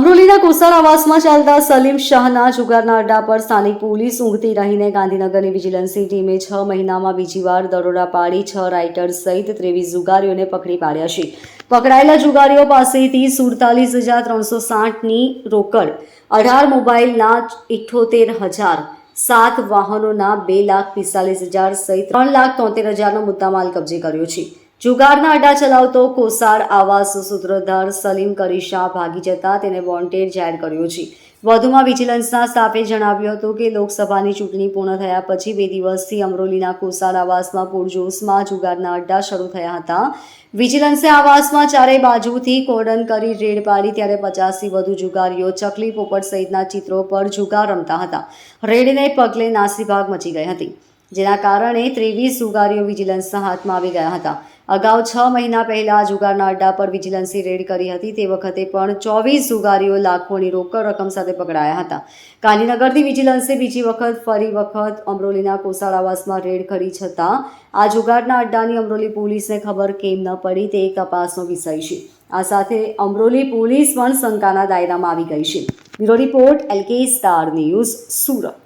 અમરોલીના કોસાડ આવાસમાં ચાલતા સલીમ શાહના જુગારના અડ્ડા પર સ્થાનિક પોલીસ ઊંઘતી રહીને ગાંધીનગરની વિજિલન્સની ટીમે 6 મહિનામાં બીજી વાર દરોડા પાડી 6 રાઇટર્સ સહિત 23 જુગારીઓને પકડી પાડ્યા છે. પકડાયેલા જુગારીઓ પાસેથી 47,360ની રોકડ, 18 મોબાઈલના 78,000, 7 વાહનોના 2,45,000 સહિત 3,73,000નો મુદ્દામાલ કબજે કર્યો છે. જુગારના અડ્ડા ચલાવતો કોસાડ આવાસ સૂત્રધાર સલીમ કરીશા ભાગી જતા તેને વોન્ટેડ જાહેર કર્યો છે. વધુમાં વિજિલન્સના સ્ટાફે જણાવ્યું હતું કે લોકસભાની ચૂંટણી પૂર્ણ થયા પછી 2 દિવસથી અમરોલીના કોસાડ આવાસમાં પૂરજોશમાં જુગારના અડ્ડા શરૂ થયા હતા. વિજિલન્સે આવાસમાં ચારેય બાજુથી કોર્ડન કરી રેડ પાડી ત્યારે 50થી વધુ જુગારીઓ ચકલી પોપટ સહિતના ચિત્રો પર જુગાર રમતા હતા. રેડને પગલે નાસીભાગ મચી ગઈ હતી, જેના કારણે 23 જુગારીઓ વિજિલન્સના હાથમાં આવી ગયા હતા. અગાઉ 6 મહિના પહેલા જુગારના અડ્ડા પર વિજિલન્સે રેડ કરી હતી. તે વખતે પણ 24 જુગારીઓ લાખોની રોકડ રકમ સાથે પકડાયા હતા. ગાંધીનગરથી વિજિલન્સે બીજી વખત અમરોલીના કોસાડ આવાસમાં રેડ કરી છતાં આ જુગારના અડ્ડાની અમરોલી પોલીસને ખબર કેમ ન પડી તે એક તપાસનો વિષય છે. આ સાથે અમરોલી પોલીસ પણ શંકાના દાયરામાં આવી ગઈ છે. Bureau report LK star news, Surat.